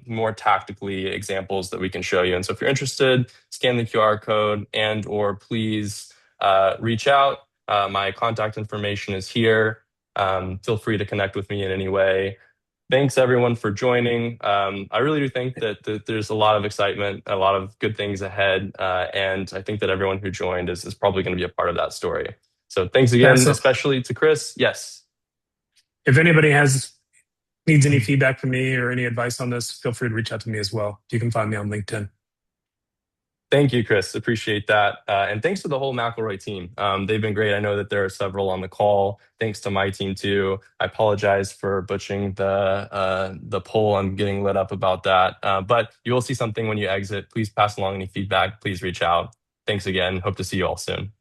more tactically examples that we can show you. And so if you're interested, scan the QR code and/or please reach out. My contact information is here. Feel free to connect with me in any way. Thanks everyone for joining. I really do think that there's a lot of excitement, a lot of good things ahead, and I think that everyone who joined is probably going to be a part of that story. So thanks Yeah. again, So especially to Chris. Yes. if anybody needs any feedback from me or any advice on this, feel free to reach out to me as well. You can find me on LinkedIn. Thank you, Chris. Appreciate that. And thanks to the whole McElroy team. They've been great. I know that there are several on the call. Thanks to my team too. I apologize for butchering the poll. I'm getting lit up about that. But you will see something when you exit. Please pass along any feedback. Please reach out. Thanks again. Hope to see you all soon.